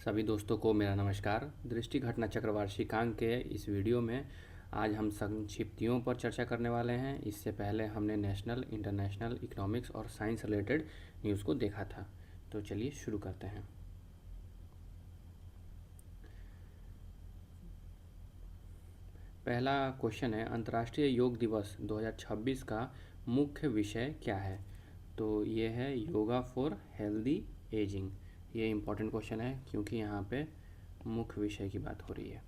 सभी दोस्तों को मेरा नमस्कार। दृष्टि घटना चक्र वार्षिकांक के इस वीडियो में आज हम संक्षिप्तियों पर चर्चा करने वाले हैं। इससे पहले हमने नेशनल, इंटरनेशनल, इकोनॉमिक्स और साइंस रिलेटेड न्यूज़ को देखा था। तो चलिए शुरू करते हैं। पहला क्वेश्चन है, अंतर्राष्ट्रीय योग दिवस 2026 का मुख्य विषय क्या है? तो ये है योगा फॉर हेल्दी एजिंग। ये इम्पोर्टेंट क्वेश्चन है क्योंकि यहाँ पे मुख्य विषय की बात हो रही है।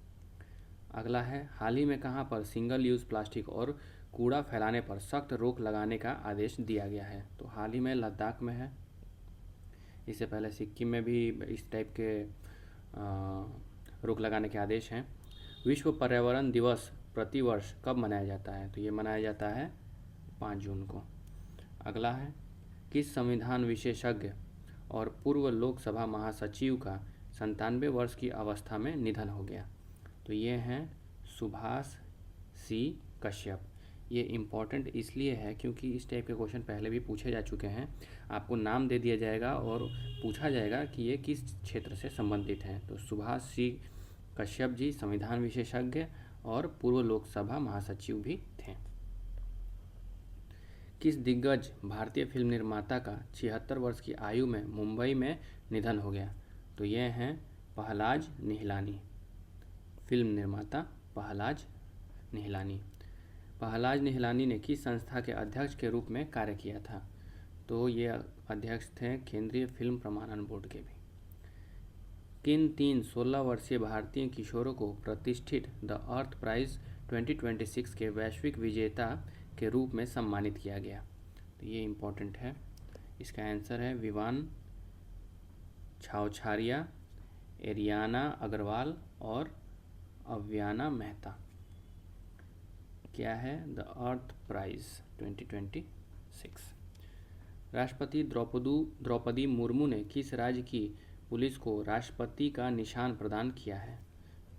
अगला है, हाल ही में कहाँ पर सिंगल यूज़ प्लास्टिक और कूड़ा फैलाने पर सख्त रोक लगाने का आदेश दिया गया है? तो हाल ही में लद्दाख में है। इससे पहले सिक्किम में भी इस टाइप के रोक लगाने के आदेश हैं। विश्व पर्यावरण दिवस प्रतिवर्ष कब मनाया जाता है? तो ये मनाया जाता है 5 जून को। अगला है, किस संविधान विशेषज्ञ और पूर्व लोकसभा महासचिव का 97 वर्ष की अवस्था में निधन हो गया? तो ये हैं सुभाष सी कश्यप। ये इम्पॉर्टेंट इसलिए है क्योंकि इस टाइप के क्वेश्चन पहले भी पूछे जा चुके हैं। आपको नाम दे दिया जाएगा और पूछा जाएगा कि ये किस क्षेत्र से संबंधित हैं। तो सुभाष सी कश्यप जी संविधान विशेषज्ञ और पूर्व लोकसभा महासचिव भी थे। किस दिग्गज भारतीय फिल्म निर्माता का 76 वर्ष की आयु में मुंबई में निधन हो गया? तो ये हैं पहलाज निहलानी। फिल्म निर्माता पहलाज निहलानी। पहलाज निहलानी ने किस संस्था के अध्यक्ष के रूप में कार्य किया था? तो ये अध्यक्ष थे केंद्रीय फिल्म प्रमाणन बोर्ड के भी। किन 3 16 वर्षीय भारतीय किशोरों को प्रतिष्ठित द अर्थ प्राइज 2026 के वैश्विक विजेता के रूप में सम्मानित किया गया? तो ये इम्पोर्टेंट है। इसका आंसर है विवान छावछारिया, एरियाना अग्रवाल और अव्याना मेहता। क्या है? The Earth Prize 2026। राष्ट्रपति द्रौपदी मुर्मू ने किस राज्य की पुलिस को राष्ट्रपति का निशान प्रदान किया है?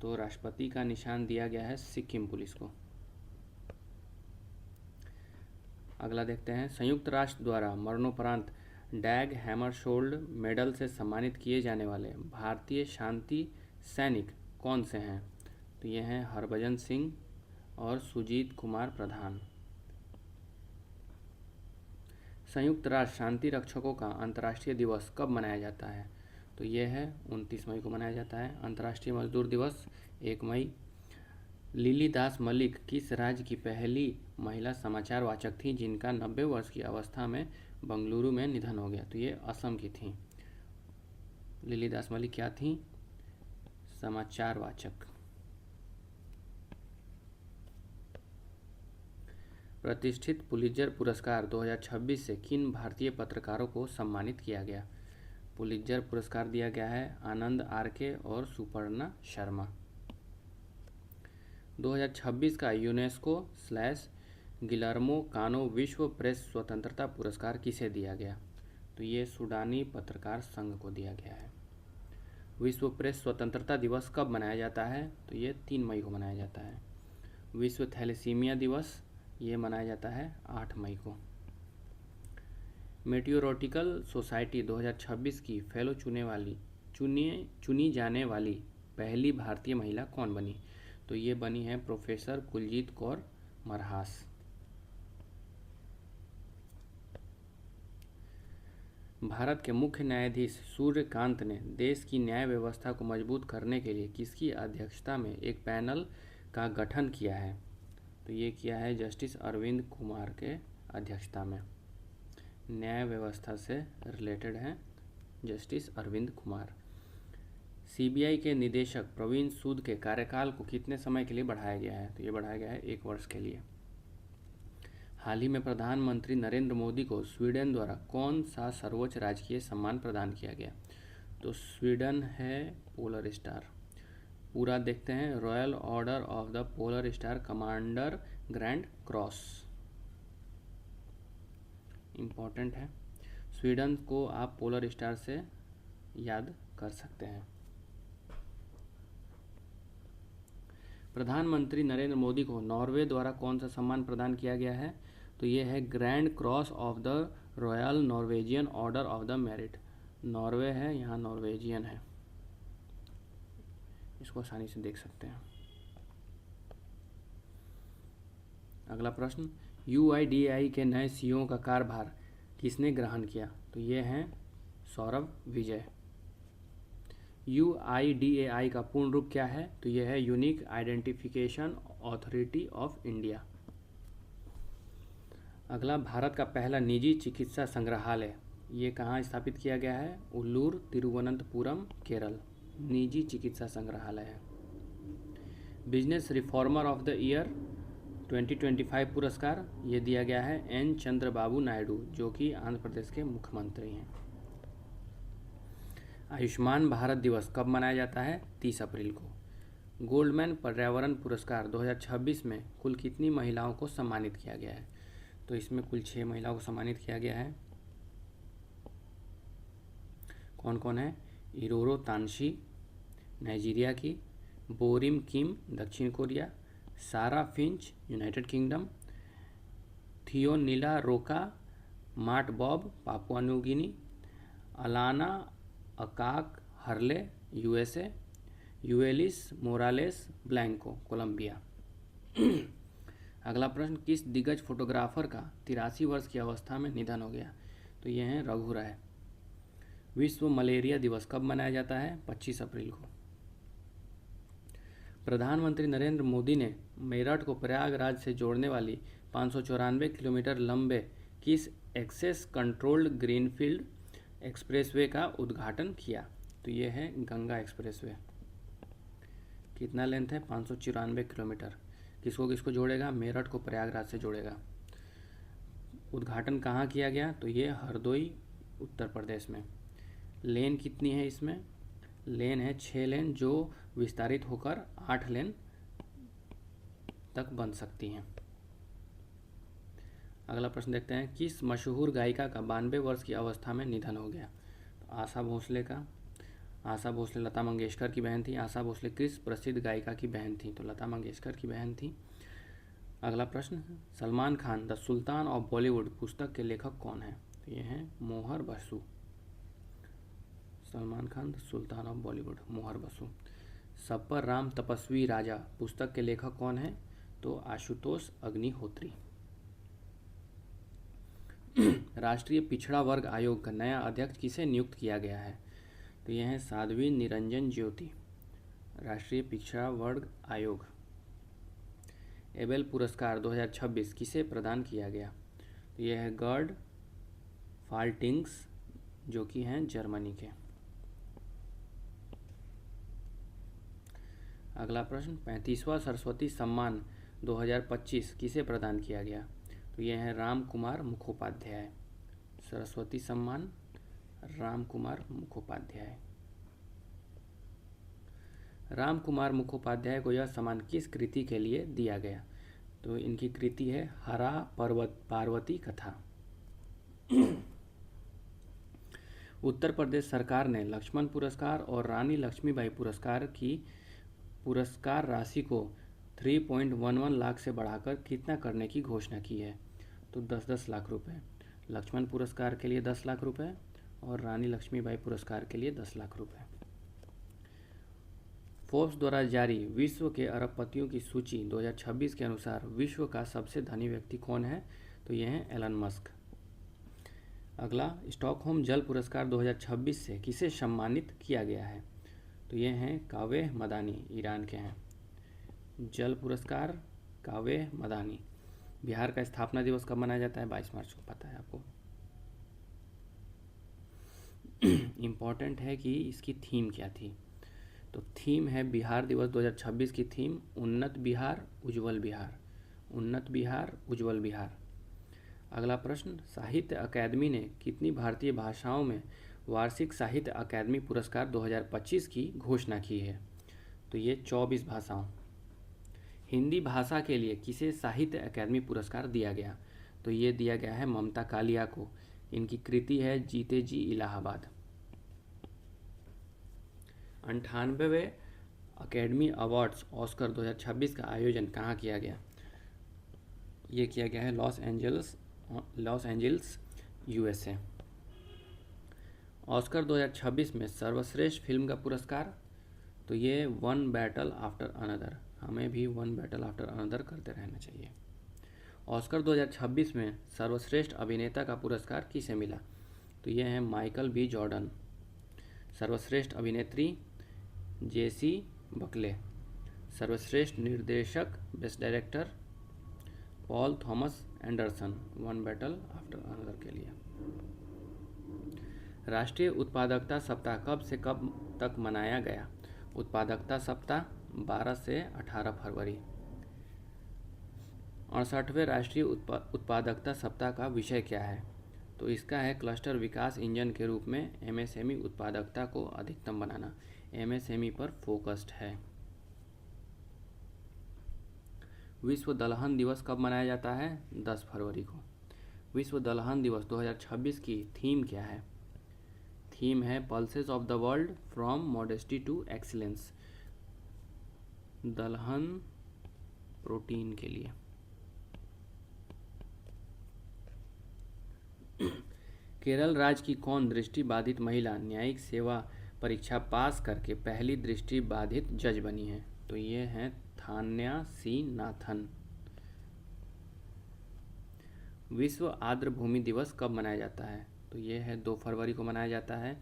तो राष्ट्रपति का निशान दिया गया है सिक्किम पुलिस को। अगला देखते हैं, संयुक्त राष्ट्र द्वारा मरणोपरांत डैग हैमरशोल्ड मेडल से सम्मानित किए जाने वाले भारतीय शांति सैनिक कौन से हैं? तो ये हैं हरभजन सिंह और सुजीत कुमार प्रधान। संयुक्त राष्ट्र शांति रक्षकों का अंतर्राष्ट्रीय दिवस कब मनाया जाता है? तो ये है 29 मई को मनाया जाता है। अंतर्राष्ट्रीय मजदूर दिवस 1 मई। लिली दास मलिक किस राज्य की पहली महिला समाचार वाचक थी जिनका 90 वर्ष की अवस्था में बंगलुरु में निधन हो गया? तो ये असम की थी। लिली दास मलिक क्या थी? समाचार वाचक। प्रतिष्ठित पुलित्जर पुरस्कार 2026 से किन भारतीय पत्रकारों को सम्मानित किया गया? पुलित्जर पुरस्कार दिया गया है आनंद आरके और सुपर्णा शर्मा। 2026 का यूनेस्को/गिलर्मो कानो विश्व प्रेस स्वतंत्रता पुरस्कार किसे दिया गया? तो ये सूडानी पत्रकार संघ को दिया गया है। विश्व प्रेस स्वतंत्रता दिवस कब मनाया जाता है? तो ये 3 मई को मनाया जाता है। विश्व थैलेसीमिया दिवस ये मनाया जाता है 8 मई को। मेटियोरोटिकल सोसाइटी 2026 की फेलो चुनी जाने वाली पहली भारतीय महिला कौन बनी? तो ये बनी है प्रोफेसर कुलजीत कौर मरहास। भारत के मुख्य न्यायाधीश सूर्यकांत ने देश की न्याय व्यवस्था को मजबूत करने के लिए किसकी अध्यक्षता में एक पैनल का गठन किया है? तो ये किया है जस्टिस अरविंद कुमार के अध्यक्षता में। न्याय व्यवस्था से रिलेटेड है जस्टिस अरविंद कुमार। सीबीआई के निदेशक प्रवीण सूद के कार्यकाल को कितने समय के लिए बढ़ाया गया है? तो ये बढ़ाया गया है 1 वर्ष के लिए। हाल ही में प्रधानमंत्री नरेंद्र मोदी को स्वीडन द्वारा कौन सा सर्वोच्च राजकीय सम्मान प्रदान किया गया? तो स्वीडन है पोलर स्टार। पूरा देखते हैं, royal order of the polar star commander grand cross. Important है। स्वीडन को आप पोलर स्टार से याद कर सकते हैं। प्रधानमंत्री नरेंद्र मोदी को नॉर्वे द्वारा कौन सा सम्मान प्रदान किया गया है? तो ये है grand cross of the royal Norwegian order of the merit. Norway है, यहाँ नॉर्वेजियन है। इसको आसानी से देख सकते हैं। अगला प्रश्न, UIDAI के नए CEO का कार्यभार किसने ग्रहण किया? तो ये हैं सौरभ विजय। UIDAI का पूर्ण रूप क्या है? तो यह है unique identification authority of India. अगला, भारत का पहला निजी चिकित्सा संग्रहालय ये कहाँ स्थापित किया गया है? उल्लूर, तिरुवनंतपुरम, केरल। निजी चिकित्सा संग्रहालय है। Business reformer of the year 2025 पुरस्कार ये दिया गया है N. चंद्रबाबू नायडू, जो कि आंध्र प्रदेश के मुख्यमंत्री हैं। आयुष्मान भारत दिवस कब मनाया जाता है? 30 अप्रैल को। गोल्डमैन पर्यावरण पुरस्कार 2026 में कुल कितनी महिलाओं को सम्मानित किया गया है? तो इसमें कुल 6 महिलाओं को सम्मानित किया गया है। कौन कौन है? इरोरो तानशी नाइजीरिया की, बोरिम किम दक्षिण कोरिया, सारा Finch United Kingdom, Theonila Roka Matbob Papua New Guinea, Alana Akak Hurley USA, Eulis Morales Blanco Colombia. अगला प्रश्न, किस दिग्गज फोटोग्राफर का 83 वर्ष की अवस्था में निधन हो गया? तो ये हैं रघु राय। विश्व मलेरिया दिवस कब मनाया जाता है? 25 अप्रैल को। प्रधानमंत्री नरेंद्र मोदी ने मेरठ को प्रयागराज से जोड़ने वाली 594 किलोमीटर लंबे किस एक्सेस कंट्रोल्ड ग्रीनफील्ड एक्सप्रेसवे का उद्घाटन किया? तो ये है गंगा एक्सप्रेसवे। कितना लेंथ है? 594 किलोमीटर। किसको किसको जोड़ेगा? मेरठ को प्रयागराज से जोड़ेगा। उद्घाटन कहाँ किया गया? तो ये हरदोई उत्तर प्रदेश में। लेन कितनी है इसमें? लेन है 6 लेन, जो विस्तारित होकर 8 लेन तक बन सकती हैं। अगला प्रश्न देखते हैं, किस मशहूर गायिका का 92 वर्ष की अवस्था में निधन हो गया? तो आशा भोसले का। आशा भोसले लता मंगेशकर की बहन थी। आशा भोसले किस प्रसिद्ध गायिका की बहन थी? तो लता मंगेशकर की बहन थी। अगला प्रश्न, Salman Khan the sultan of Bollywood पुस्तक के लेखक कौन है? तो ये हैं मोहर Basu. Salman Khan the sultan of Bollywood, मोहर बसु। सब पर राम तपस्वी राजा पुस्तक के लेखक कौन है? तो आशुतोष अग्निहोत्री। राष्ट्रीय पिछड़ा वर्ग आयोग का नया अध्यक्ष किसे नियुक्त किया गया है? तो यह है साध्वी निरंजन ज्योति। राष्ट्रीय पिछड़ा वर्ग आयोग। एबेल पुरस्कार 2026 किसे प्रदान किया गया? तो यह है गर्ड फाल्टिंग्स, जो कि हैं जर्मनी के। अगला प्रश्न, 35वां सरस्वती सम्मान 2025 किसे प्रदान किया गया? तो यह है राम कुमार मुखोपाध्याय। सरस्वती सम्मान राम कुमार मुखोपाध्याय। राम कुमार मुखोपाध्याय को यह सम्मान किस कृति के लिए दिया गया? तो इनकी कृति है हरा पार्वती कथा। उत्तर प्रदेश सरकार ने लक्ष्मण पुरस्कार और रानी लक्ष्मीबाई पुरस्कार की पुरस्कार राशि को 3.11 लाख से बढ़ाकर कितना करने की घोषणा की है? तो 10-10 लाख रुपए। लक्ष्मण पुरस्कार के लिए 10 लाख रुपए और रानी लक्ष्मीबाई पुरस्कार के लिए 10 लाख रुपए। फोर्ब्स द्वारा जारी विश्व के अरबपतियों की सूची 2026 के अनुसार विश्व का सबसे धनी व्यक्ति कौन है? तो यह है एलन मस्क। अगला, स्टॉकहोम जल पुरस्कार 2026 से किसे सम्मानित किया गया है? तो ये हैं कावे मदानी, ईरान के हैं। जल पुरस्कार कावे मदानी। बिहार का स्थापना दिवस कब मनाया जाता है? 22 मार्च को, पता है आपको। इम्पॉर्टेंट है कि इसकी थीम क्या थी? तो थीम है बिहार दिवस 2026 की थीम उन्नत बिहार उज्जवल बिहार। उन्नत बिहार उज्जवल बिहार। अगला प्रश्न, साहित्य अकादमी ने कितनी भारतीय भाषाओं में वार्षिक साहित्य अकादमी पुरस्कार 2025 की घोषणा की है? तो ये 24 भाषाओं। हिंदी भाषा के लिए किसे साहित्य अकादमी पुरस्कार दिया गया? तो ये दिया गया है ममता कालिया को। इनकी कृति है जीते जी इलाहाबाद। 98वें अकेडमी अवार्ड्स ऑस्कर 2026 का आयोजन कहाँ किया गया? ये किया गया है लॉस एंजल्स USA। ऑस्कर 2026 में सर्वश्रेष्ठ फिल्म का पुरस्कार तो ये वन बैटल आफ्टर अनदर, हमें भी वन बैटल आफ्टर अनदर करते रहना चाहिए। ऑस्कर 2026 में सर्वश्रेष्ठ अभिनेता का पुरस्कार किसे मिला? तो ये हैं माइकल बी जॉर्डन। सर्वश्रेष्ठ अभिनेत्री जेसी बकले। सर्वश्रेष्ठ निर्देशक best director Paul Thomas Anderson, one battle after another के लिए। राष्ट्रीय उत्पादकता सप्ताह कब से कब तक मनाया गया? उत्पादकता सप्ताह 12 से 18 फरवरी। 68वें राष्ट्रीय उत्पादकता सप्ताह का विषय क्या है? तो इसका है क्लस्टर विकास इंजन के रूप में एमएसएमई उत्पादकता को अधिकतम बनाना। एमएसएमई पर फोकस्ड है। विश्व दलहन दिवस कब मनाया जाता है? 10 फरवरी को। विश्व दलहन दिवस 2026 की थीम क्या है? थीम है pulses of the world from modesty to excellence. दलहन प्रोटीन के लिए। केरल राज्य की कौन दृष्टि बाधित महिला न्यायिक सेवा परीक्षा पास करके पहली दृष्टि बाधित जज बनी है? तो ये हैं थान्या सी नाथन। विश्व आर्द्रभूमि दिवस कब मनाया जाता है? तो ये है 2 फरवरी को मनाया जाता है।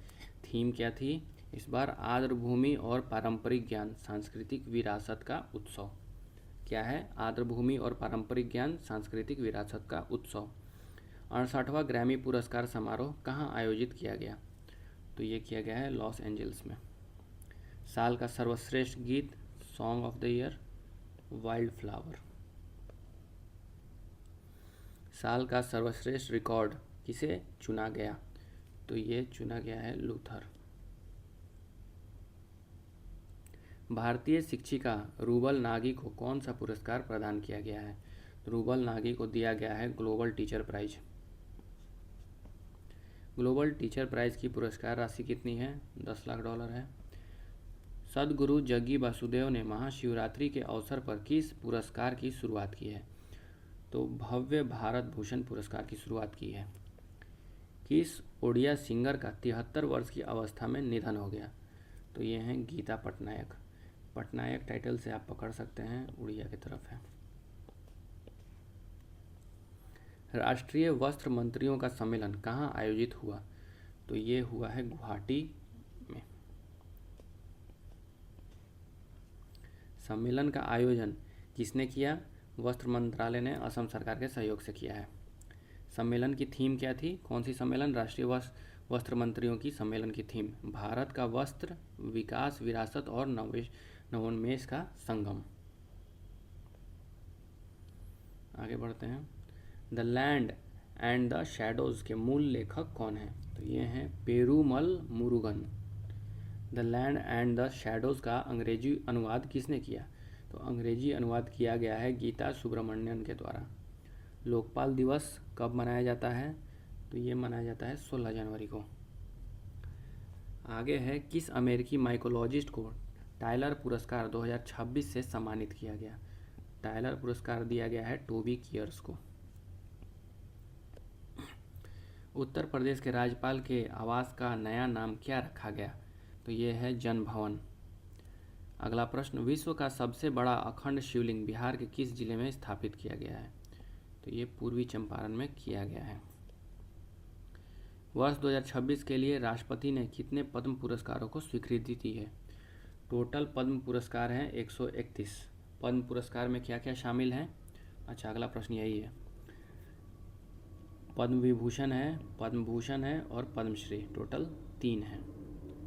थीम क्या थी इस बार? आर्द्रभूमि और पारंपरिक ज्ञान सांस्कृतिक विरासत का उत्सव। क्या है? आर्द्रभूमि और पारंपरिक ज्ञान सांस्कृतिक विरासत का उत्सव। 68वां ग्रैमी पुरस्कार समारोह कहाँ आयोजित किया गया? तो ये किया गया है लॉस एंजल्स में। साल का सर्वश्रेष्ठ गीत song of the year wild flower. साल का सर्वश्रेष्ठ रिकॉर्ड किसे चुना गया? तो ये चुना गया है लूथर। भारतीय शिक्षिका रूबल नागी को कौन सा पुरस्कार प्रदान किया गया है? रूबल नागी को दिया गया है Global Teacher Prize. Global Teacher Prize की पुरस्कार राशि कितनी है? $10 लाख है। सद्गुरु जग्गी वासुदेव ने महाशिवरात्रि के अवसर पर किस पुरस्कार की शुरुआत की है? तो भव्य भारत भूषण पुरस्कार की शुरुआत की है। किस ओडिया सिंगर का 73 वर्ष की अवस्था में निधन हो गया? तो ये हैं गीता पटनायक। पटनायक टाइटल से आप पकड़ सकते हैं, उड़िया की तरफ है। राष्ट्रीय वस्त्र मंत्रियों का सम्मेलन कहाँ आयोजित हुआ? तो ये हुआ है गुवाहाटी में। सम्मेलन का आयोजन किसने किया? वस्त्र मंत्रालय ने असम सरकार के सहयोग से किया है। सम्मेलन की थीम क्या थी? कौन सी सम्मेलन? राष्ट्रीय वस्त्र मंत्रियों की सम्मेलन की थीम भारत का वस्त्र विकास विरासत और नवोन्मेष का संगम। आगे बढ़ते हैं। The land and the shadows के मूल लेखक कौन हैं? तो ये हैं Perumal Murugan. The land and the shadows का अंग्रेजी अनुवाद किसने किया? तो अंग्रेजी अनुवाद किया गया है गीता सुब्रमण्यन के द्वारा। लोकपाल दिवस कब मनाया जाता है? तो ये मनाया जाता है 16 जनवरी को। आगे है किस अमेरिकी माइकोलॉजिस्ट को टायलर पुरस्कार 2026 से सम्मानित किया गया? टायलर पुरस्कार दिया गया है टोबी कियर्स को। उत्तर प्रदेश के राज्यपाल के आवास का नया नाम क्या रखा गया? तो ये है जन भवन। अगला प्रश्न, विश्व का सबसे बड़ा अखंड शिवलिंग बिहार के किस जिले में स्थापित किया गया है? तो ये पूर्वी चंपारण में किया गया है। वर्ष 2026 के लिए राष्ट्रपति ने कितने पद्म पुरस्कारों को स्वीकृति दी है? टोटल पद्म पुरस्कार हैं 131। पद्म पुरस्कार में क्या क्या शामिल हैं? अच्छा, अगला प्रश्न यही है। पद्म विभूषण है, पद्म भूषण है और पद्मश्री, टोटल 3 हैं।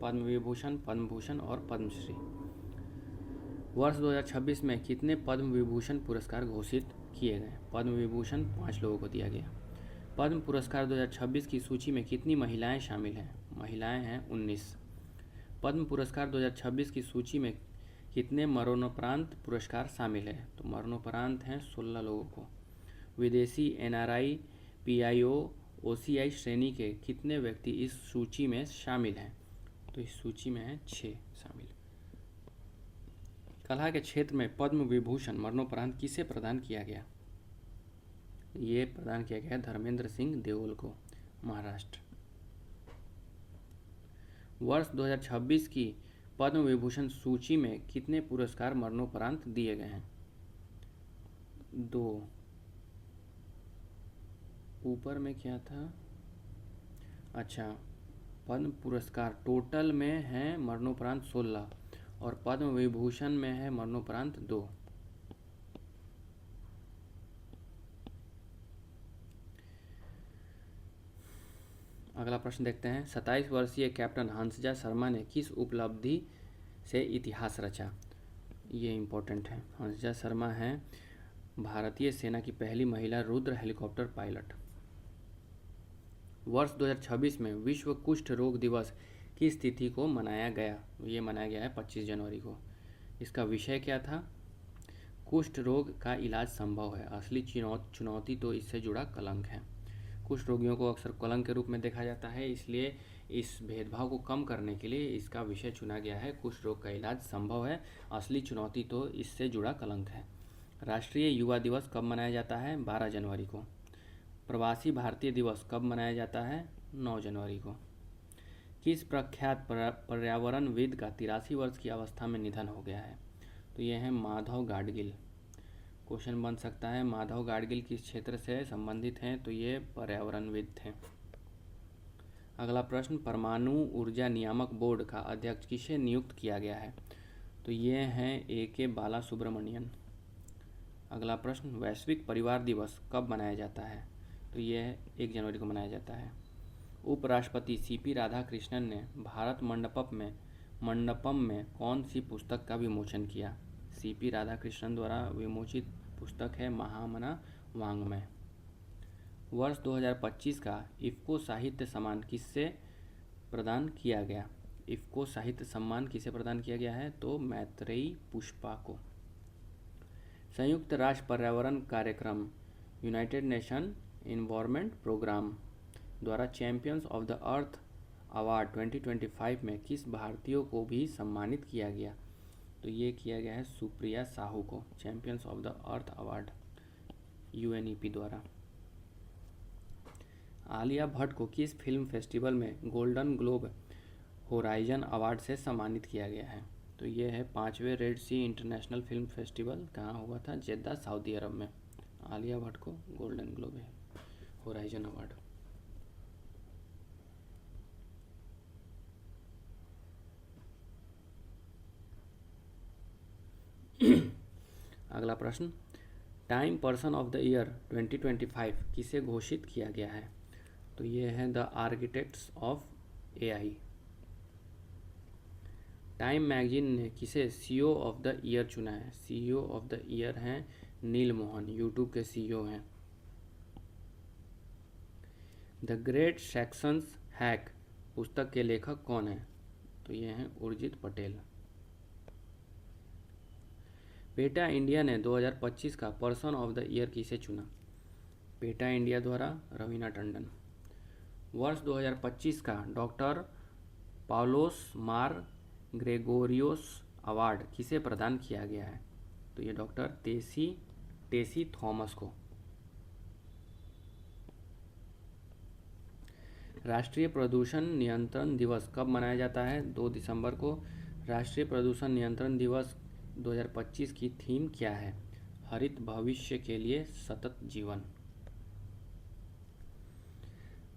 पद्म विभूषण, पद्म भूषण और पद्मश्री। वर्ष 2026 में कितने पद्म विभूषण पुरस्कार घोषित किए गए? पद्म विभूषण 5 लोगों को दिया गया। पद्म पुरस्कार 2026 की सूची में कितनी महिलाएं शामिल हैं? महिलाएं हैं 19। पद्म पुरस्कार 2026 की सूची में कितने मरणोपरांत पुरस्कार शामिल हैं? तो मरणोपरांत हैं 16 लोगों को। विदेशी एनआरआई पीआईओ ओसीआई श्रेणी के कितने व्यक्ति इस सूची में शामिल हैं? तो इस सूची में हैं 6 शामिल। कला के क्षेत्र में पद्म विभूषण मरणोपरांत किसे प्रदान किया गया? ये प्रदान किया गया धर्मेंद्र सिंह देओल को, महाराष्ट्र। वर्ष 2026 की पद्म विभूषण सूची में कितने पुरस्कार मरणोपरांत दिए गए हैं? 2। ऊपर में क्या था? अच्छा, पद्म पुरस्कार टोटल में है मरणोपरांत 16 और पद्म विभूषण में है मरणोपरांत 2। अगला प्रश्न देखते हैं। 27 वर्षीय कैप्टन हंसजा शर्मा ने किस उपलब्धि से इतिहास रचा? ये इम्पोर्टेंट है। हंसजा शर्मा हैं भारतीय सेना की पहली महिला रुद्र हेलीकॉप्टर पायलट। वर्ष 2026 में विश्व कुष्ठ रोग दिवस किस तिथि को मनाया गया? ये मनाया गया है 25 जनवरी को। इसका विषय क्या था? कुष्ठ रोग का इलाज संभव है, असली चुनौती तो इससे जुड़ा कलंक है। कुष्ठ रोगियों को अक्सर कलंक के रूप में देखा जाता है, इसलिए इस भेदभाव को कम करने के लिए इसका विषय चुना गया है। कुष्ठ रोग का इलाज संभव है, असली चुनौती तो इससे जुड़ा कलंक है। राष्ट्रीय युवा दिवस कब मनाया जाता है? 12 जनवरी को। प्रवासी भारतीय दिवस कब मनाया जाता है? 9 जनवरी को। किस प्रख्यात पर्यावरणविद का 83 वर्ष की अवस्था में निधन हो गया है? तो ये है माधव गाडगिल। क्वेश्चन बन सकता है माधव गाडगिल किस क्षेत्र से संबंधित हैं? तो ये पर्यावरणविद थे। अगला प्रश्न, परमाणु ऊर्जा नियामक बोर्ड का अध्यक्ष किसे नियुक्त किया गया है? तो ये हैं AK बाला सुब्रमण्यन। अगला प्रश्न, वैश्विक परिवार दिवस कब मनाया जाता है? तो ये 1 जनवरी को मनाया जाता है। उपराष्ट्रपति CP राधाकृष्णन ने भारत मंडपम में कौन सी पुस्तक का विमोचन किया? CP राधाकृष्णन द्वारा विमोचित पुस्तक है महामना वाङ्मय। वर्ष 2025 का इफ्को साहित्य सम्मान किससे प्रदान किया गया? इफ्को साहित्य सम्मान किसे प्रदान किया गया है? तो मैत्रेयी पुष्पा को। संयुक्त राष्ट्र पर्यावरण कार्यक्रम यूनाइटेड नेशन इन्वायरमेंट प्रोग्राम द्वारा champions of the earth award 2025 में किस भारतीयों को भी सम्मानित किया गया? तो ये किया गया है सुप्रिया साहू को, champions of the earth award UNEP द्वारा। आलिया भट्ट को किस फिल्म फेस्टिवल में गोल्डन ग्लोब होराइजन अवार्ड से सम्मानित किया गया है? तो ये है 5वें रेड सी इंटरनेशनल फिल्म फेस्टिवल, कहाँ हुआ था? जेद्दा, सऊदी अरब में। आलिया भट्ट को गोल्डन ग्लोब होराइजन अवार्ड। अगला प्रश्न, time person of the year 2025 किसे घोषित किया गया है? तो ये है the architects of AI। Time magazine ने किसे CEO ऑफ द ईयर चुना है? CEO ऑफ द ईयर हैं नील मोहन, यूट्यूब के CEO हैं। द ग्रेट सेक्शंस हैक पुस्तक के लेखक कौन हैं? तो ये हैं उर्जित पटेल। पेटा इंडिया ने 2025 का पर्सन ऑफ द ईयर किसे चुना? पेटा इंडिया द्वारा रवीना टंडन। वर्ष 2025 का डॉक्टर पाउलोस मार ग्रेगोरियोस अवार्ड किसे प्रदान किया गया है? तो ये डॉक्टर टेसी थॉमस को। राष्ट्रीय प्रदूषण नियंत्रण दिवस कब मनाया जाता है? 2 दिसंबर को। राष्ट्रीय प्रदूषण नियंत्रण दिवस 2025 की थीम क्या है? हरित भविष्य के लिए सतत जीवन।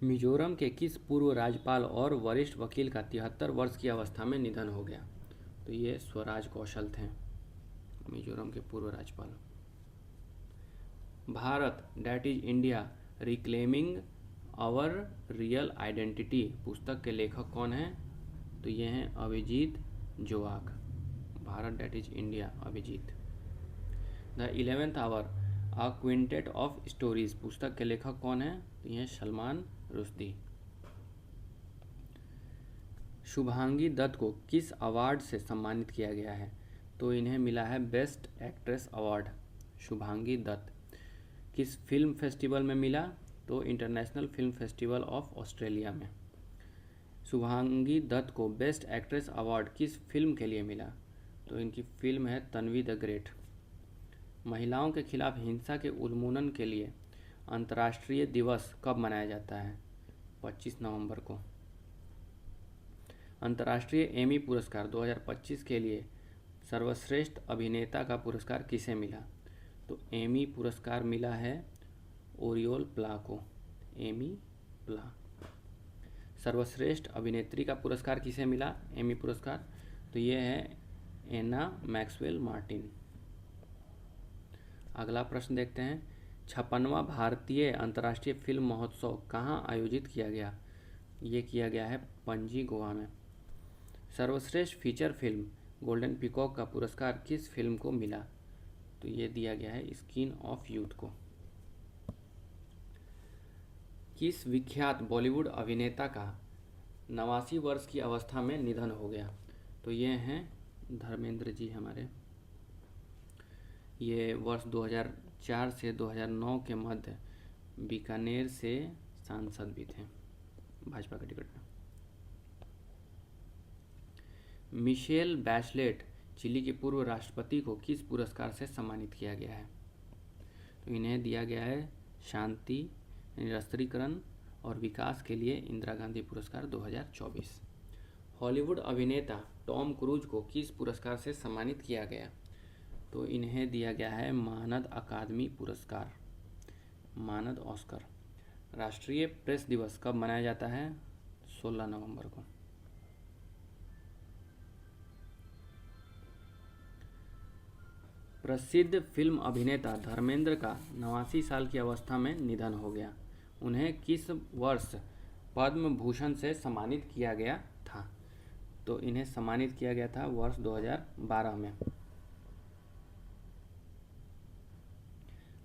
मिजोरम के किस पूर्व राज्यपाल और वरिष्ठ वकील का 73 वर्ष की अवस्था में निधन हो गया? तो ये स्वराज कौशल थे, मिजोरम के पूर्व राज्यपाल। Bharat that is India reclaiming our real identity पुस्तक के लेखक कौन हैं? तो ये हैं Abhijit Joag. Bharat that is India, Abhijit. The 11th hour a quintet of stories पुस्तक के लेखक कौन हैं? तो ये सलमान रुश्दी। शुभांगी दत्त को किस अवार्ड से सम्मानित किया गया है? तो इन्हें मिला है best actress award. Shubhangi Dutt किस फिल्म फेस्टिवल में मिला? तो international film festival of Australia में। शुभांगी दत्त को बेस्ट एक्ट्रेस अवार्ड किस फिल्म के लिए मिला? तो इनकी फिल्म है तन्वी द ग्रेट। महिलाओं के खिलाफ हिंसा के उन्मूलन के लिए अंतर्राष्ट्रीय दिवस कब मनाया जाता है? 25 नवंबर को। अंतर्राष्ट्रीय एमी पुरस्कार 2025 के लिए सर्वश्रेष्ठ अभिनेता का पुरस्कार किसे मिला? तो एमी पुरस्कार मिला है ओरियोल प्ला को, एमी प्ला। सर्वश्रेष्ठ अभिनेत्री का पुरस्कार किसे मिला एमी पुरस्कार? तो ये है एना मैक्सवेल मार्टिन। अगला प्रश्न देखते हैं, 56वां भारतीय अंतर्राष्ट्रीय फिल्म महोत्सव कहाँ आयोजित किया गया? ये किया गया है पणजी, गोवा में। सर्वश्रेष्ठ फीचर फिल्म गोल्डन पीकॉक का पुरस्कार किस फिल्म को मिला? तो ये दिया गया है स्किन ऑफ यूथ को। किस विख्यात बॉलीवुड अभिनेता का 89 वर्ष की अवस्था में निधन हो गया? तो ये हैं धर्मेंद्र जी हमारे। ये वर्ष 2004 से 2009 के मध्य बीकानेर से सांसद भी थे भाजपा का टिकट में। मिशेल बैचलेट चिली के पूर्व राष्ट्रपति को किस पुरस्कार से सम्मानित किया गया है? तो इन्हें दिया गया है शांति, निरस्त्रीकरण और विकास के लिए इंदिरा गांधी पुरस्कार 2024। हॉलीवुड अभिनेता टॉम क्रूज को किस पुरस्कार से सम्मानित किया गया? तो इन्हें दिया गया है मानद अकादमी पुरस्कार, मानद ऑस्कर। राष्ट्रीय प्रेस दिवस कब मनाया जाता है? 16 नवंबर को। प्रसिद्ध फिल्म अभिनेता धर्मेंद्र का 89 साल की अवस्था में निधन हो गया। उन्हें किस वर्ष पद्म भूषण से सम्मानित किया गया था? तो इन्हें सम्मानित किया गया था वर्ष 2012 में।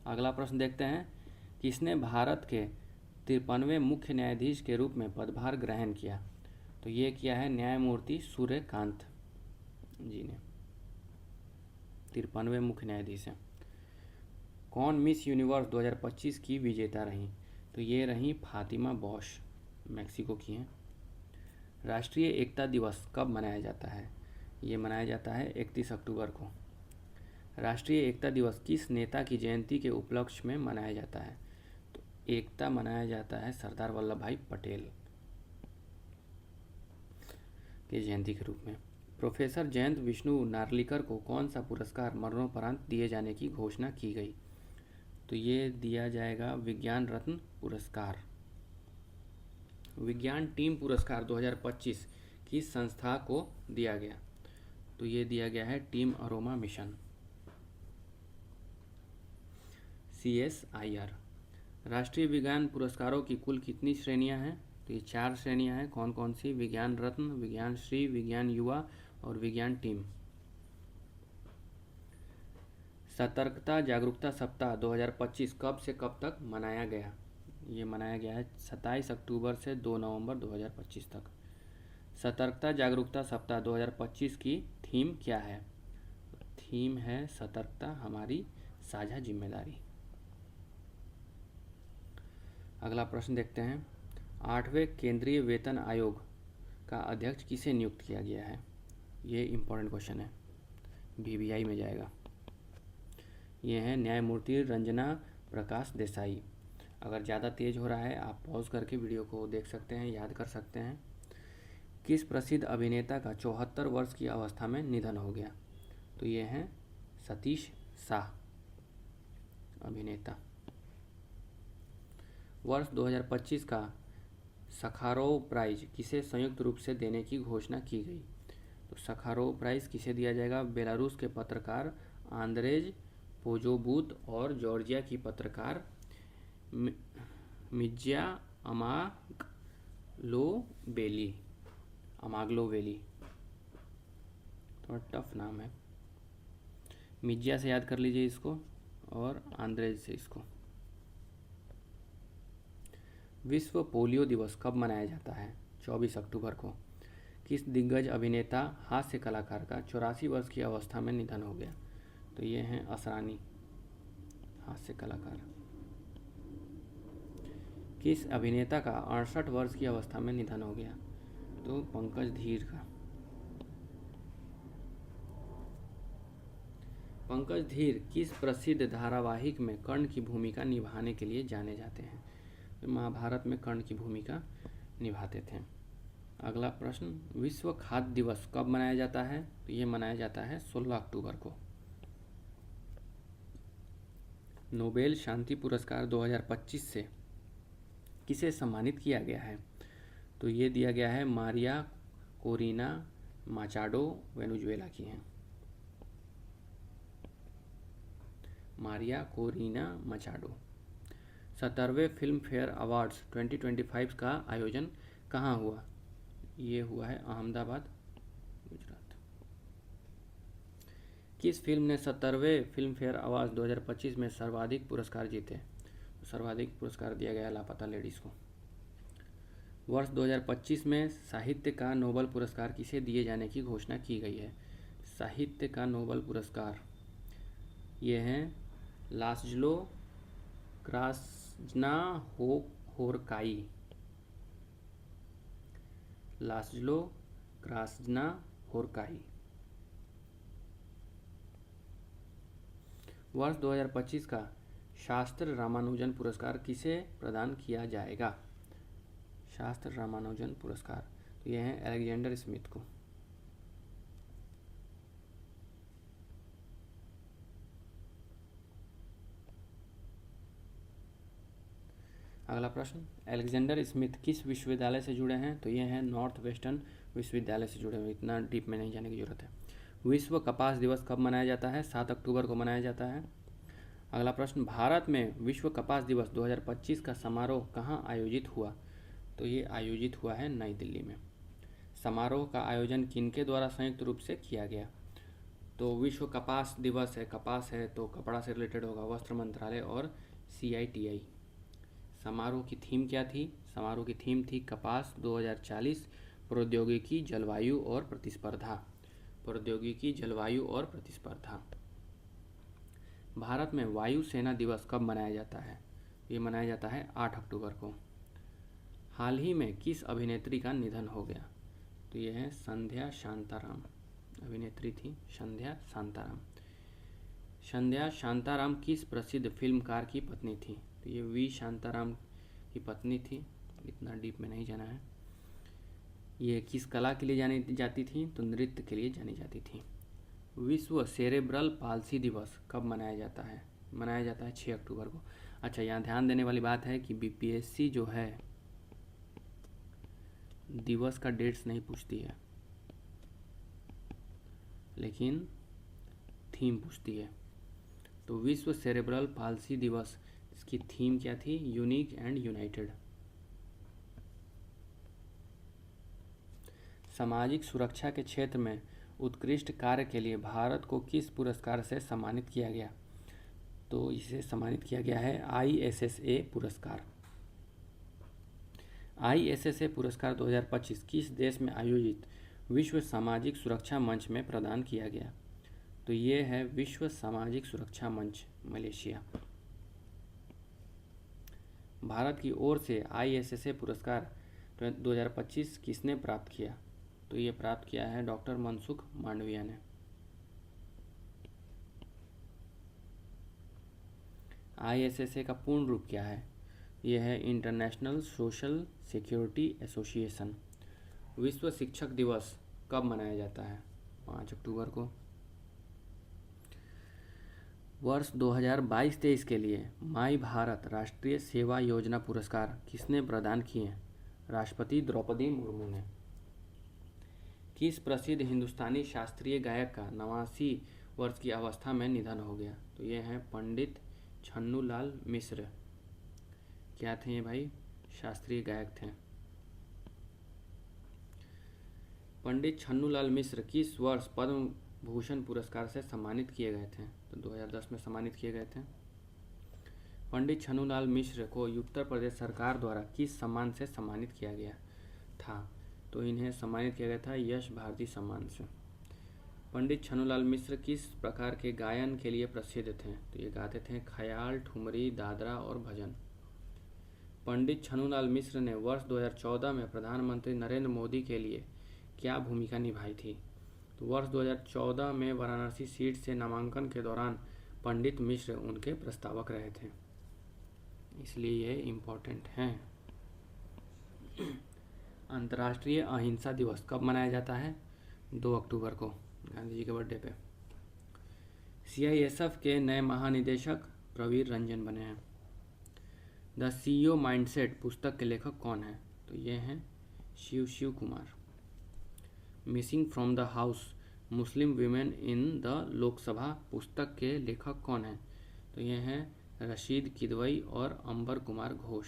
अगला प्रश्न देखते हैं, किसने भारत के 53वें मुख्य न्यायाधीश के रूप में पदभार ग्रहण किया? तो ये किया है न्यायमूर्ति सूर्यकांत जी ने, 53वें मुख्य न्यायाधीश हैं। कौन मिस यूनिवर्स 2025 की विजेता रहीं? तो ये रहीं फातिमा बॉश, मैक्सिको की हैं। राष्ट्रीय एकता दिवस कब मनाया जाता है? ये मनाया जाता है 31 अक्टूबर को। राष्ट्रीय एकता दिवस किस नेता की जयंती के उपलक्ष्य में मनाया जाता है? तो एकता मनाया जाता है सरदार वल्लभ भाई पटेल की जयंती के रूप में। प्रोफेसर जयंत विष्णु नार्लिकर को कौन सा पुरस्कार मरणोपरांत दिए जाने की घोषणा की गई? तो ये दिया जाएगा विज्ञान रत्न पुरस्कार। विज्ञान टीम पुरस्कार 2025 किस संस्था को दिया गया? तो ये दिया गया है टीम अरोमा मिशन, CSIR। राष्ट्रीय विज्ञान पुरस्कारों की कुल कितनी श्रेणियां हैं? तो ये 4 श्रेणियां हैं। कौन कौन सी? विज्ञान रत्न, विज्ञान श्री, विज्ञान युवा और विज्ञान टीम। सतर्कता जागरूकता सप्ताह 2025 कब से कब तक मनाया गया? ये मनाया गया है 27 अक्टूबर से 2 नवंबर 2025 तक। सतर्कता जागरूकता सप्ताह 2025 की थीम क्या है? थीम है सतर्कता हमारी साझा जिम्मेदारी। अगला प्रश्न देखते हैं, 8वें केंद्रीय वेतन आयोग का अध्यक्ष किसे नियुक्त किया गया है? ये इम्पोर्टेंट क्वेश्चन है, BBI में जाएगा। ये हैं न्यायमूर्ति रंजना प्रकाश देसाई। अगर ज़्यादा तेज़ हो रहा है आप पॉज करके वीडियो को देख सकते हैं, याद कर सकते हैं। किस प्रसिद्ध अभिनेता का 74 वर्ष की अवस्था में निधन हो गया? तो ये हैं सतीश शाह, अभिनेता। वर्ष 2025 का सखारोव प्राइज किसे संयुक्त रूप से देने की घोषणा की गई? तो सखारोव प्राइज किसे दिया जाएगा? बेलारूस के पत्रकार आंद्रेज पोजोबूत और जॉर्जिया की पत्रकार मिज्जा अमाग्लोवेली। थोड़ा टफ नाम है, मिज्जा से याद कर लीजिए इसको और आंद्रेज से इसको। विश्व पोलियो दिवस कब मनाया जाता है? 24 अक्टूबर को। किस दिग्गज अभिनेता हास्य कलाकार का 84 वर्ष की अवस्था में निधन हो गया? तो ये हैं असरानी, हास्य कलाकार। किस अभिनेता का 68 वर्ष की अवस्था में निधन हो गया? तो पंकज धीर का। पंकज धीर किस प्रसिद्ध धारावाहिक में कर्ण की भूमिका निभाने के लिए जाने जाते हैं? तो महाभारत में कर्ण की भूमिका निभाते थे। अगला प्रश्न, विश्व खाद्य दिवस कब मनाया जाता है? तो ये मनाया जाता है 16 अक्टूबर को। नोबेल शांति पुरस्कार 2025 से किसे सम्मानित किया गया है? तो ये दिया गया है मारिया कोरिना माचाडो, वेनेजुएला की हैं। Maria Corina Machado. 70वें फिल्म फेयर अवार्ड्स 2025 का आयोजन कहाँ हुआ? ये हुआ है अहमदाबाद, गुजरात। किस फिल्म ने 70वें फिल्म फेयर अवार्ड 2025 में सर्वाधिक पुरस्कार जीते? सर्वाधिक पुरस्कार दिया गया लापता लेडीज़ को। वर्ष 2025 में साहित्य का नोबेल पुरस्कार किसे दिए जाने की घोषणा की गई है? साहित्य का नोबेल पुरस्कार ये हैं लास्लो क्रास्नाहोरकाई। लास्लो क्रास्नाहोरकाई। वर्ष 2025 का शास्त्र रामानुजन पुरस्कार किसे प्रदान किया जाएगा? शास्त्र रामानुजन पुरस्कार तो ये हैं अलेक्जेंडर स्मिथ को। अगला प्रश्न, अलेक्जेंडर स्मिथ किस विश्वविद्यालय से जुड़े हैं? तो ये हैं नॉर्थ वेस्टर्न विश्वविद्यालय से जुड़े हुए, इतना डीप में नहीं जाने की जरूरत है। विश्व कपास दिवस कब मनाया जाता है? 7 अक्टूबर को मनाया जाता है। अगला प्रश्न, भारत में विश्व कपास दिवस 2025 का समारोह कहाँ आयोजित हुआ? तो ये आयोजित हुआ है नई दिल्ली में। समारोह का आयोजन किनके द्वारा संयुक्त रूप से किया गया? तो विश्व कपास दिवस है, कपास है तो कपड़ा से रिलेटेड होगा, वस्त्र मंत्रालय और CITI। समारोह की थीम क्या थी? समारोह की थीम थी कपास 2040, प्रौद्योगिकी, जलवायु और प्रतिस्पर्धा। प्रौद्योगिकी, जलवायु और प्रतिस्पर्धा। भारत में वायु सेना दिवस कब मनाया जाता है? ये मनाया जाता है 8 अक्टूबर को। हाल ही में किस अभिनेत्री का निधन हो गया? तो ये है संध्या शांताराम। अभिनेत्री थी संध्या शांताराम। संध्या शांताराम किस प्रसिद्ध फिल्मकार की पत्नी थी? तो ये V शांताराम की पत्नी थी, इतना डीप में नहीं जाना है। ये किस कला के लिए जानी जाती थी? तो नृत्य के लिए जानी जाती थी। विश्व सेरेब्रल पाल्सी दिवस कब मनाया जाता है? मनाया जाता है 6 अक्टूबर को। अच्छा, यहाँ ध्यान देने वाली बात है कि BPSC जो है दिवस का डेट्स नहीं पूछती है, लेकिन थीम पूछती है। तो विश्व सेरेब्रल पाल्सी दिवस, इसकी थीम क्या थी? Unique and United. सामाजिक सुरक्षा के क्षेत्र में उत्कृष्ट कार्य के लिए भारत को किस पुरस्कार से सम्मानित किया गया? तो इसे सम्मानित किया गया है ISSA पुरस्कार। ISSA पुरस्कार 2025 किस देश में आयोजित विश्व सामाजिक सुरक्षा मंच में प्रदान किया गया? तो ये है विश्व सामाजिक सुरक्षा मंच, मलेशिया। भारत की ओर से ISSA पुरस्कार 2025 किसने प्राप्त किया? तो ये प्राप्त किया है डॉक्टर मनसुख मांडविया ने। ISSA का पूर्ण रूप क्या है? यह है इंटरनेशनल सोशल सिक्योरिटी एसोसिएशन। विश्व शिक्षक दिवस कब मनाया जाता है? 5 अक्टूबर को। वर्ष 2022-23 के लिए माई भारत राष्ट्रीय सेवा योजना पुरस्कार किसने प्रदान किए? राष्ट्रपति द्रौपदी मुर्मू ने। किस प्रसिद्ध हिंदुस्तानी शास्त्रीय गायक का 89 वर्ष की अवस्था में निधन हो गया? तो ये हैं पंडित छन्नूलाल मिश्र। क्या थे ये भाई? शास्त्रीय गायक थे। पंडित छन्नूलाल मिश्र किस वर्ष पद्म भूषण पुरस्कार से सम्मानित किए गए थे? तो 2010 में सम्मानित किए गए थे। पंडित छन्नूलाल मिश्र को उत्तर प्रदेश सरकार द्वारा किस सम्मान से सम्मानित किया गया था? तो इन्हें सम्मानित किया गया था यश भारती सम्मान से। पंडित छन्नूलाल मिश्र किस प्रकार के गायन के लिए प्रसिद्ध थे? तो ये गाते थे ख्याल, ठुमरी, दादरा और भजन। पंडित छन्नूलाल मिश्र ने वर्ष 2014 में प्रधानमंत्री नरेंद्र मोदी के लिए क्या भूमिका निभाई थी? तो वर्ष 2014 में वाराणसी सीट से नामांकन के दौरान पंडित मिश्र उनके प्रस्तावक रहे थे, इसलिए ये इम्पोर्टेंट हैं। अंतर्राष्ट्रीय अहिंसा दिवस कब मनाया जाता है? 2 अक्टूबर को, गांधी जी के बर्थडे पे। CISF के नए महानिदेशक प्रवीर रंजन बने हैं। द CEO माइंडसेट पुस्तक के लेखक कौन है? तो ये हैं Shiv Kumar. Missing from the house Muslim women in the Lok Sabha पुस्तक के लेखक कौन हैं? तो ये हैं रशीद किदवई और अंबर कुमार घोष।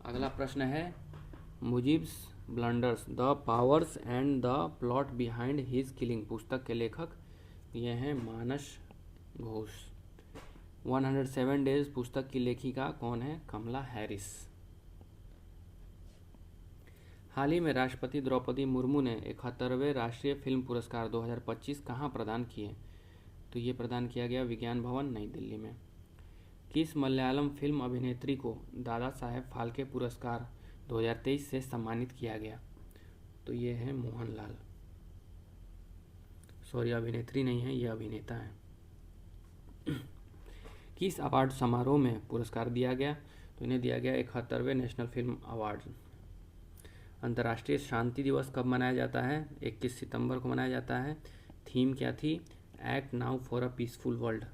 अगला प्रश्न है Mujib's blunders the powers and the plot behind his killing पुस्तक के लेखक ये हैं मानस घोष। 107 डेज पुस्तक की लेखिका कौन है? कमला हैरिस। हाल ही में राष्ट्रपति द्रौपदी मुर्मू ने 71वें राष्ट्रीय फिल्म पुरस्कार 2025 कहाँ प्रदान किए? तो ये प्रदान किया गया विज्ञान भवन, नई दिल्ली में। किस मलयालम फिल्म अभिनेत्री को दादा साहेब फाल्के पुरस्कार 2023 से सम्मानित किया गया? तो ये है मोहनलाल। सॉरी, अभिनेत्री नहीं है, ये अभिनेता है। किस अवार्ड समारोह में पुरस्कार दिया गया? तो इन्हें दिया गया 71वें नेशनल फिल्म अवार्ड। अंतर्राष्ट्रीय शांति दिवस कब मनाया जाता है? 21 सितंबर को मनाया जाता है। थीम क्या थी? Act now for a peaceful world.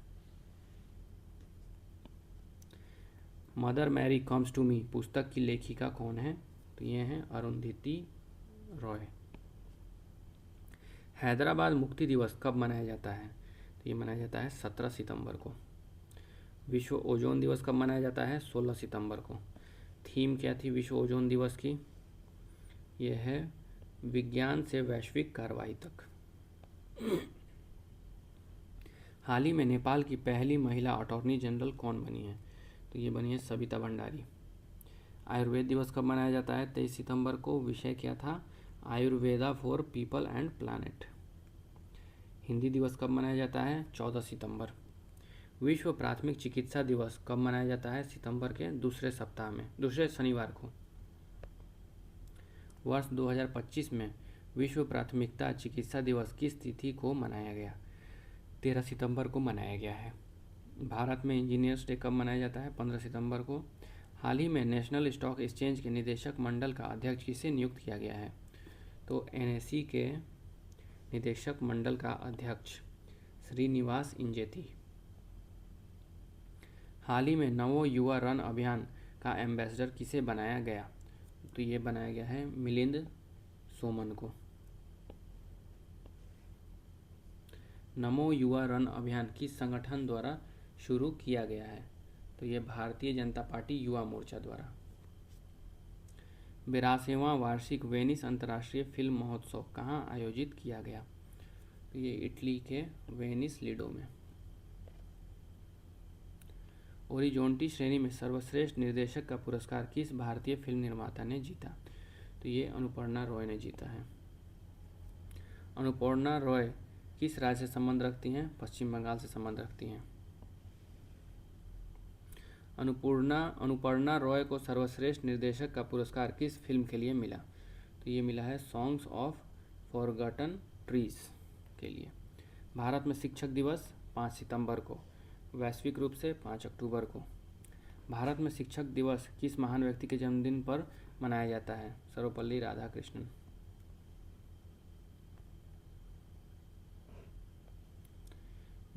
Mother Mary comes to me पुस्तक की लेखिका कौन है? तो ये हैं अरुंधति रॉय। हैदराबाद मुक्ति दिवस कब मनाया जाता है? तो ये मनाया जाता है 17 सितंबर को। विश्व ओजोन दिवस कब मनाया जाता है? 16 सितंबर को। थीम क्या थी विश्व ओजोन दिवस की? ये है विज्ञान से वैश्विक कार्रवाई तक। हाल ही में नेपाल की पहली महिला अटॉर्नी जनरल कौन बनी है? तो ये बनी है सविता भंडारी। आयुर्वेद दिवस कब मनाया जाता है? 23 सितंबर को। विषय क्या था? Ayurveda for people and planet. Hindi दिवस कब मनाया जाता है? 14 सितंबर। विश्व प्राथमिक चिकित्सा दिवस कब मनाया जाता है? सितंबर के दूसरे सप्ताह में, दूसरे शनिवार को। वर्ष 2025 में विश्व प्राथमिकता चिकित्सा दिवस किस तिथि को मनाया गया? 13 सितंबर को मनाया गया है। भारत में इंजीनियर्स डे कब मनाया जाता है? 15 सितंबर को। हाल ही में नेशनल स्टॉक एक्सचेंज के निदेशक मंडल का अध्यक्ष किसे नियुक्त किया गया है? तो NSE के निदेशक मंडल का अध्यक्ष श्रीनिवास इंजेती। हाल ही में नमो युवा रन अभियान का एम्बेसडर किसे बनाया गया? तो ये बनाया गया है मिलिंद सोमन को। नमो युवा रन अभियान किस संगठन द्वारा शुरू किया गया है? तो ये भारतीय जनता पार्टी युवा मोर्चा द्वारा। 82वां वार्षिक वेनिस अंतर्राष्ट्रीय फिल्म महोत्सव कहाँ आयोजित किया गया? तो ये इटली के वेनिस लिडो में। ओरिजोंटी श्रेणी में सर्वश्रेष्ठ निर्देशक का पुरस्कार किस भारतीय फिल्म निर्माता ने जीता? तो ये अनुपर्णा रॉय ने जीता है। अनुपर्णा रॉय किस राज्य से संबंध रखती हैं? पश्चिम बंगाल से संबंध रखती हैं। अनुपर्णा रॉय को सर्वश्रेष्ठ निर्देशक का पुरस्कार किस फिल्म के लिए मिला? तो ये मिला है सॉन्ग्स ऑफ फॉरगॉटन ट्रीज के लिए। भारत में शिक्षक दिवस 5 सितंबर को, वैश्विक रूप से 5 अक्टूबर को। भारत में शिक्षक दिवस किस महान व्यक्ति के जन्मदिन पर मनाया जाता है? Sarvepalli Radhakrishnan.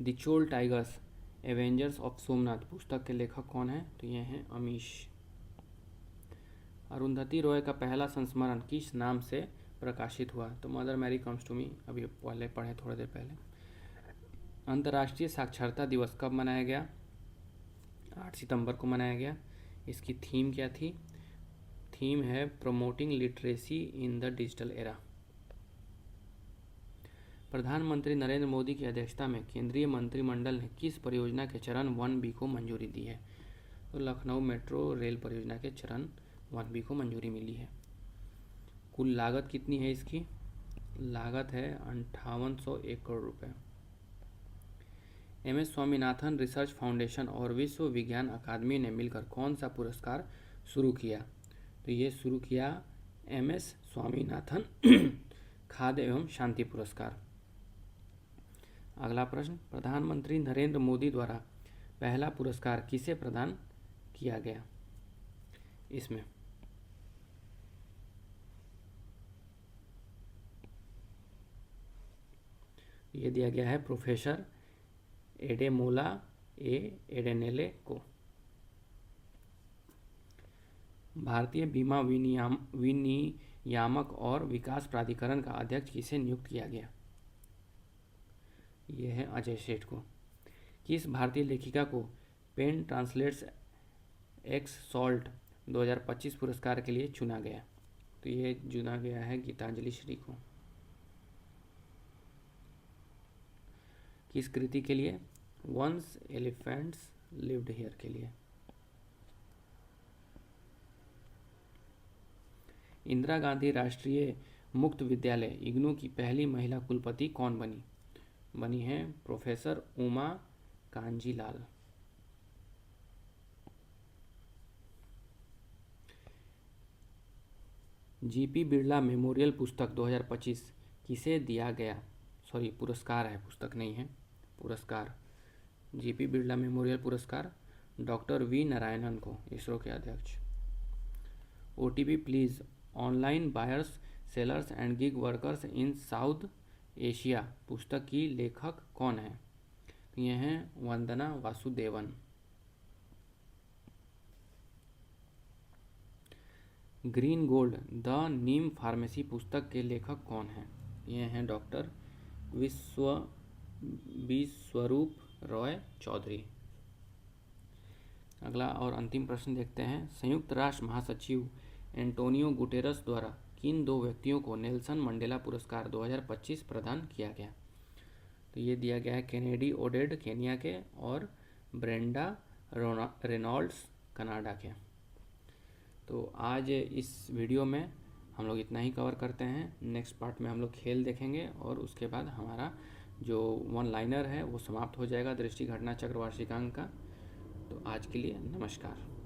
The Chola tigers Avengers of Somnath पुस्तक के लेखक कौन है? तो ये हैं अमीश। अरुंधति रॉय का पहला संस्मरण किस नाम से प्रकाशित हुआ? तो Mother Mary comes to me, अभी पहले पढ़े थोड़ी देर पहले। अंतर्राष्ट्रीय साक्षरता दिवस कब मनाया गया? 8 सितंबर को मनाया गया। इसकी थीम क्या थी? थीम है promoting literacy in the digital era. प्रधानमंत्री नरेंद्र मोदी की अध्यक्षता में केंद्रीय मंत्रिमंडल ने किस परियोजना के चरण 1B को मंजूरी दी है? तो लखनऊ मेट्रो रेल परियोजना के चरण 1B को मंजूरी मिली है। कुल लागत कितनी है इसकी? लागत है 5801 करोड़ रुपए। MS स्वामीनाथन रिसर्च फाउंडेशन और विश्व विज्ञान अकादमी ने मिलकर कौन सा पुरस्कार शुरू किया? तो ये शुरू किया MS स्वामीनाथन खाद्य एवं शांति पुरस्कार। अगला प्रश्न, प्रधानमंत्री नरेंद्र मोदी द्वारा पहला पुरस्कार किसे प्रदान किया गया? इसमें ये दिया गया है प्रोफेसर एडेमोला एडेनेले को। भारतीय बीमा विनियामक और विकास प्राधिकरण का अध्यक्ष किसे नियुक्त किया गया? यह है अजय सेठ को। किस भारतीय लेखिका को पेन ट्रांसलेट्स एक्स सॉल्ट 2025 पुरस्कार के लिए चुना गया? तो ये चुना गया है गीतांजलि श्री को। किस कृति के लिए? वंस एलिफेंट्स लिव्ड हियर के लिए। इंदिरा गांधी राष्ट्रीय मुक्त विद्यालय इग्नू की पहली महिला कुलपति कौन बनी? बनी है professor Uma Kanjilal. GP Birla memorial पुस्तक 2025 किसे दिया गया? सॉरी, पुरस्कार है, पुस्तक नहीं है, पुरस्कार। जीपी बिरला मेमोरियल पुरस्कार डॉक्टर वी नारायणन को, इसरो के अध्यक्ष। OTP please online buyers sellers and gig workers in South Asia पुस्तक की लेखक कौन है? ये हैं Vandana Vasudevan. Green gold the neem pharmacy पुस्तक के लेखक कौन हैं? ये हैं डॉक्टर विश्वरूप रॉय चौधरी। अगला और अंतिम प्रश्न देखते हैं। संयुक्त राष्ट्र महासचिव एंटोनियो गुटेरस द्वारा किन दो व्यक्तियों को नेल्सन मंडेला पुरस्कार 2025 प्रदान किया गया? तो ये दिया गया है केनेडी ओडेड केनिया के और ब्रेंडा रेनॉल्ड्स कनाडा के। तो आज इस वीडियो में हम लोग इतना ही कवर करते हैं। नेक्स्ट पार्ट में हम लोग खेल देखेंगे और उसके बाद हमारा जो वन लाइनर है वो समाप्त हो जाएगा दृष्टि घटना चक्र वार्षिकांक का। तो आज के लिए नमस्कार।